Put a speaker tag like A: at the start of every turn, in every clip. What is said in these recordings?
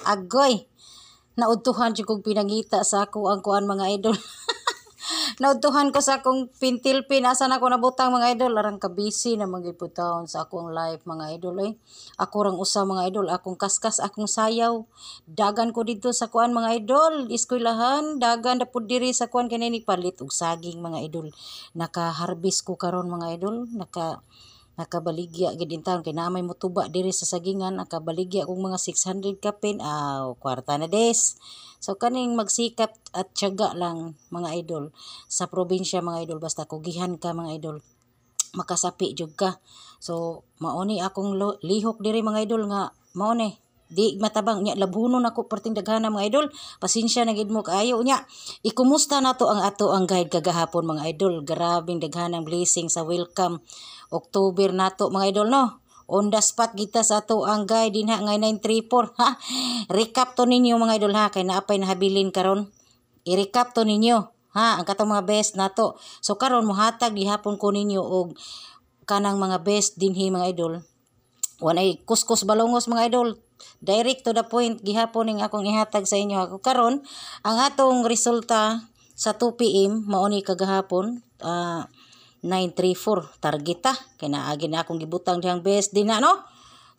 A: Agoy, naudtuhan jud kog pinangita sa ako ang kuan mga idol. Naudtuhan ko sa akong pintilpin asa na ko nabutang mga idol, arang ka busy na magiputahon sa akong life mga idol eh. Ako rang usa mga idol, akong kaskas, akong sayaw. Dagan ko dito sa kuan mga idol, eskwelahan, dagan na pud diri sa kuan kanini palit og saging mga idol. Naka-harvest ko karon mga idol, nakabaligya gid in town kay naamay motuba diri sa sagingan, nakabaligya kong mga 600 kapin kwarta na des. So kaning magsikap at tiyaga lang mga idol sa probinsya mga idol, basta kugihan ka mga idol, makasapi jud ka. So mauni akong lihok diri mga idol nga mauni di matabang nya labunon ako perting daghana mga idol. Pasensya na gid mo kaayo nya. Ikumusta nato ang ato ang guide kagahapon mga idol. Grabing daghanang blessing sa welcome October nato mga idol no. On the spot kita sa ato ang guide dinha nga 934 ha. Recap to ninyo mga idol ha kay naapay nahabilin karon. I-recap to ninyo ha ang katong mga best nato. So karon mohatag gihapon ko ninyo og kanang mga best dinhi mga idol. Wanay kuskus balongos mga idol. Direct to the point gihapon ning akong ihatag sa inyo. Ako karon ang atong resulta sa 2 PM mao ni kagahapon 934 target kay naagi na akong gibutang dihang best din na no.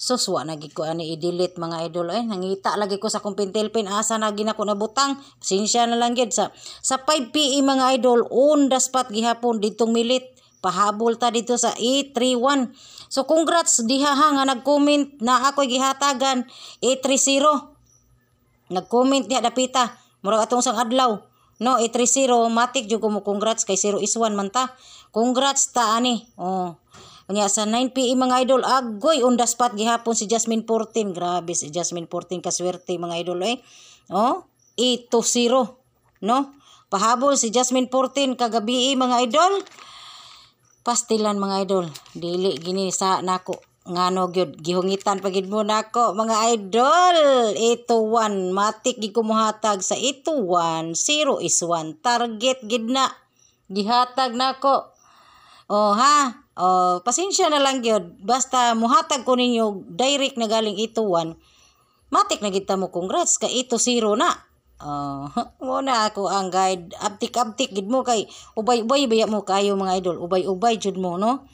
A: So suwa na gid ko ani i-delete mga idol nangita lagi ko sa akong pintilpin asa na gid ako nabutang. Pasensya na lang gid sa 5 PM mga idol on the spot gihapon ditong milit pahabol ta dito sa A31. So congrats diha ha nga nag-comment na ako'y gihatagan A30. Nag-comment niya dapita murag atong sang adlaw. No, A30 matik jud ko mo congrats kay 0 is 1 man ta. Congrats ta ani. Oh. Unya sa 9 PM mga idol, agoy on the spot gihapon si Jasmine 14. Grabe si Jasmine 14 kaswerte mga idol Oh, A20, no? Pahabol si Jasmine 14 kagabi mga idol. Pastilan mga idol. Dili gini sa nako ngano gyud gihungitan pagid mo nako mga idol. 8-1 matik gi kumuhatag sa 8-1 0 is 1 target gid na gihatag nako. Oh ha. Oh, pasensya na lang gyud. Basta muhatag ko ninyo direct na galing 8-1. Matik na gid ta mo congrats ka 8-0 na. Muna ako ang guide. Abtik-abtik gid mo kay ubay-ubay baya mo kayo mga idol. Ubay-ubay jud mo no.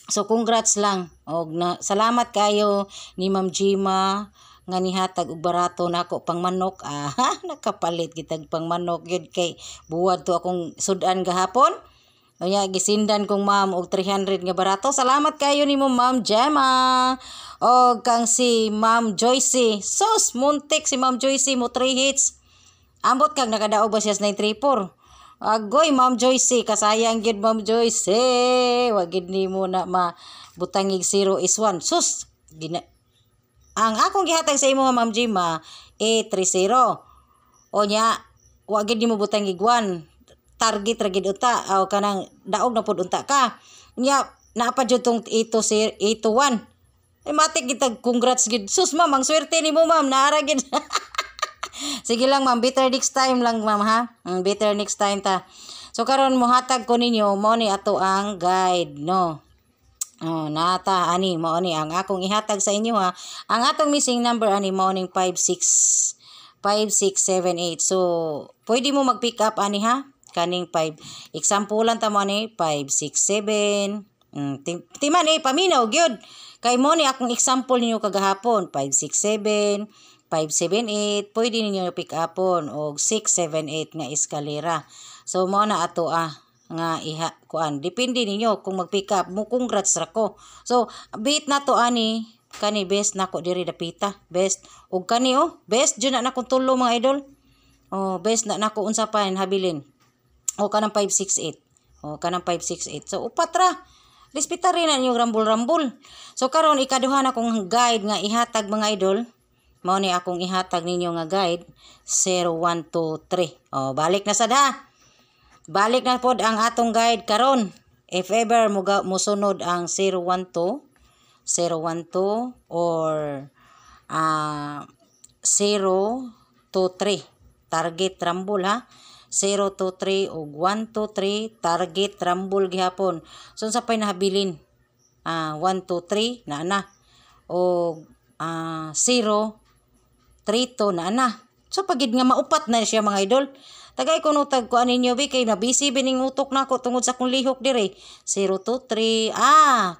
A: So congrats lang. Og na salamat kayo ni Ma'am Jima nga nihatag og barato nako pang manok. Nakapalit gitag pang manok gyud kay buwad to akong sudan gahapon. Kaya gisindan kong ma'am og 300 nga barato. Salamat kayo ni mo Ma'am Gemma. O kang si Ma'am Joyce. Sos muntik si Ma'am Joyce mo 3 hits. Ambot kag nakadaog ba siya sa 934. Agoy Ma'am Joyce, kasayang gid Ma'am Joyce. Wa gid nimo na mabutangig 0 is 1. Sus, ang akong gihatag sa imo Ma'am Gemma A30. O nya, wa gid nimo butangig 1. Target ra gid unta o kanang daog na pud unta ka. Nya naapa jud tong 8-1. Matik gid tag congrats gid. Sus ma'am, ang swerte nimo ma'am, naara gid. Sige lang ma'am, better next time lang ma'am ha. Better next time ta. So karon mohatag ko ninyo mo ni ato ang guide no. Oh, nata ani mo ni ang akong ihatag sa inyo ha. Ang atong missing number ani mo ning 5678. So pwede mo mag-pick up ani ha. Kaning 5. Example lang ta mo ni 567. Timan paminaw gyud. Kay mo ni akong example ninyo kagahapon 567, 578, pwede ninyo pick upon og 678 nga eskalera. So mo na ato nga kuan. Depende ninyo kung mag-pick up mo congrats ra ko. So bit na to ani kani best nako diri dapita. Best og kani best jud na akong tulo mga idol. Oh, best na nako unsa pa habilin. O kanang 568. O kanang 568. So upat ra. Respeta rin na yung rambol-rambol. So karon ikaduha na akong guide nga ihatag mga idol. Mao ni akong ihatag ninyo nga guide 0123. O balik na sad ha. Balik na pod ang atong guide karon. If ever musunod ang 012 or 023 target rambol ha. 023 o 123 target rambol gihapon. So sa pay nahabilin 123 na o 0 3-2 na. So pagid nga maupat na siya mga idol. Tagay ko nutag ko aninyo bi kay na busy bining utok nako tungod sa kong lihok dire. 0-2-3.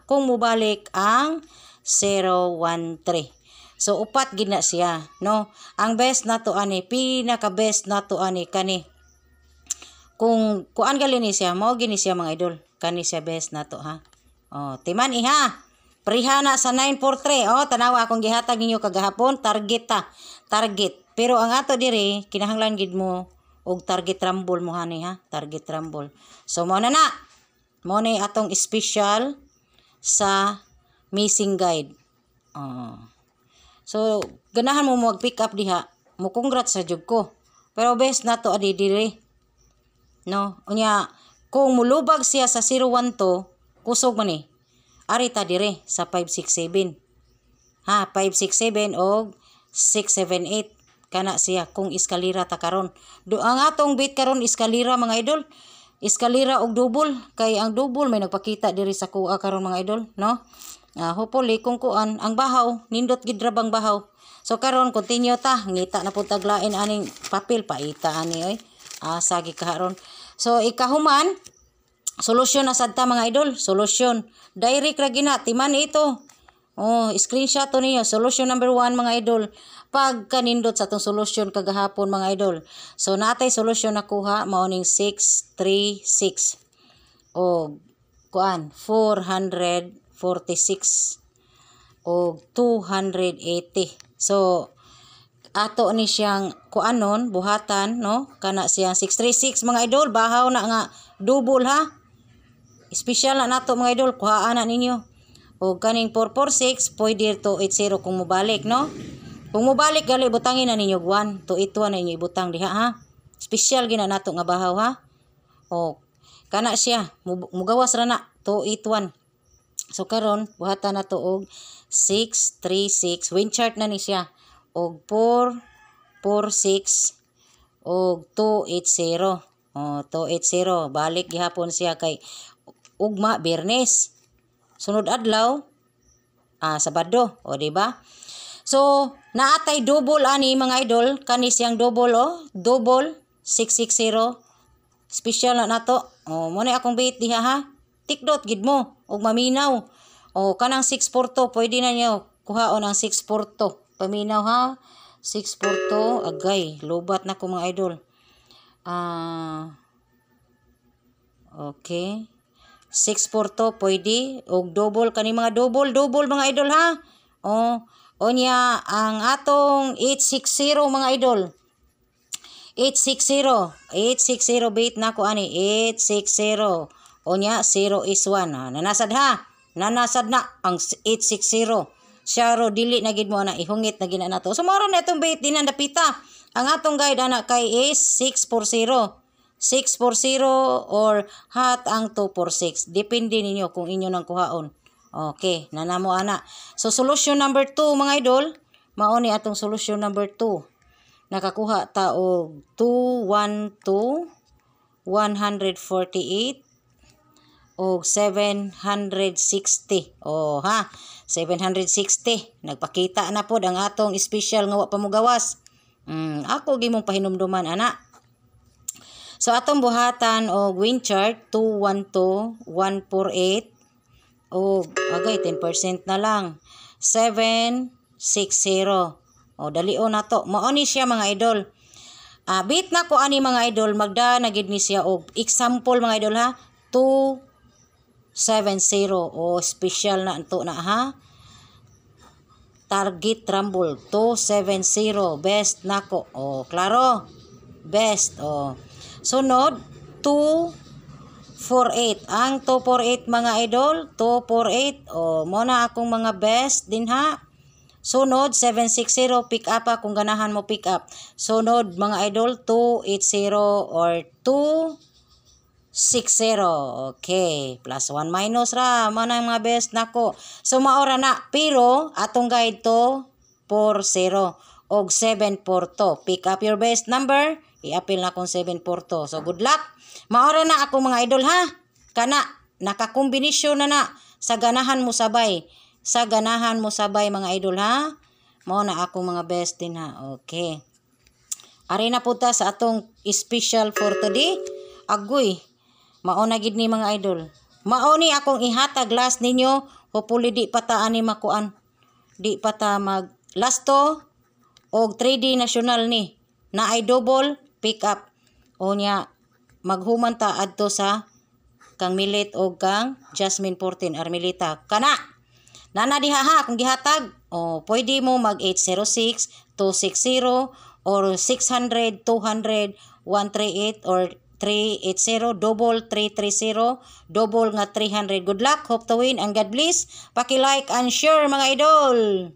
A: Kung mubalik ang 0-1-3. So upat gid na siya, no? Ang best nato ani, pinaka best nato ani kani. Kung kuan gali ni siya, mao gini siya mga idol. Kani siya best nato ha. Timan iha. Prihana sa 943. Tanawa akong gihatag ninyo kagahapon, target ta. Target. Pero ang ato dire, kinahanglan gid mo og target rumble mo hani ha, target rumble. So mo na. Mo ni atong special sa missing guide. So ganahan mo mag-pick up diha. Mo congrats sa jud ko. Pero best nato adi dire. No, unya kung mulubag siya sa 012, kusog man ni. Ari ta dire sa 567. 567 og 678 kana siya kung eskalira ta karon. Ang atong bait karon eskalira mga idol. Eskalira og double kay ang double may nagpakita diri sa kuha karon mga idol, no? Hopefully kung kuan ang bahaw nindot gid ra bang bahaw. So karon continue ta, ngita na pud taglain aning papel paita ani oy. Sagi karon. So ikahuman solusyon na sad ta mga idol, solusyon. Direct ra gina timan ito. Screenshot to niyo. Solution number 1 mga idol. Pag kanindot sa itong solution kagahapon mga idol. So natay solution nakuha mauning 636. O kuan 446 o 280. So ato ni siyang kuanon buhatan no kana siyang 636 mga idol, bahaw na nga double ha. Special na nato mga idol, kuhaan na ninyo. O kaning 446 pwede 280 kung mubalik no. Kung mubalik gali butangin na ninyo 1 281 na ninyo ibutang diha ha. Special gina nato nga bahaw ha. O kana siya mugawas ra na 281. So karon buhatan nato og 636 wind chart na ni siya og 446 og 280. 280 balik gihapon siya kay ugma Biyernes. Sunod adlaw Sabado, di ba? So naatay double ani mga idol, kani siyang double double 660. Special na nato. Mo na akong bait diha ha. Tikdot gid mo og maminaw. Kanang 642 pwede na niyo kuhaon ang 642. Paminaw ha. 642 agay lobat na ko mga idol. Okay. 642 pwede og double kani mga double mga idol ha. Onya ang atong 860 mga idol. 860 bait na ko ani 860. Onya 0 is 1 ha. Nanasad na ang 860. Syaro dili na gid mo na ihungit na gina nato. So maro na itong bait din ang dapita. Ang atong guide ana kay is 640. 640 or hot ang 246. Depende ninyo kung inyo nang kuhaon. Okay, nanamo ana. So solution number 2 mga idol, mao ni atong solution number 2. Nakakuha ta og 212 148 og 760. 760. Nagpakita na pod ang atong special nga wa pa mogawas. Ako gimong pahinumduman ana. So atong buhatan og wind chart 212 148 og agay 10% na lang 760. Dalion na to. Mao ni siya mga idol. Bit na ko ani mga idol, magda na gid ni siya og example mga idol ha. 270 special na anto na ha. Target rumble 270 best nako. Klaro. Best. Sunod 248. Ang 248 mga idol, 248. Mo na akong mga best din ha. Sunod 760 pick up kung ganahan mo pick up. Sunod mga idol 280 or 260. Okay, plus 1 minus ra mo na mga best nako. So maora na pero atong guide to 40 og 742. Pick up your best number. I-appeal na akong 742. So good luck. Maora na ako mga idol ha. Kana nakakombinasyon na sa ganahan mo sabay. Sa ganahan mo sabay mga idol ha. Mao na akong mga best din ha. Okay. Ari na po ta sa atong special for today. Agoy. Mao na gid ni mga idol. Mao ni akong ihatag last ninyo. Hopefully di pa ta ani makuan. Di pa ta mag lasto og 3D national ni. Na ay double pick up. O nya maghuman ta adto sa kang Milit o kang Jasmine 14 Armelita. Kana! Nana diha ha kung gihatag. O pwede mo mag 806-260 or 600-200-138 or 380 double 330 double nga 300. Good luck, hope to win and God bless. Paki-like and share mga idol.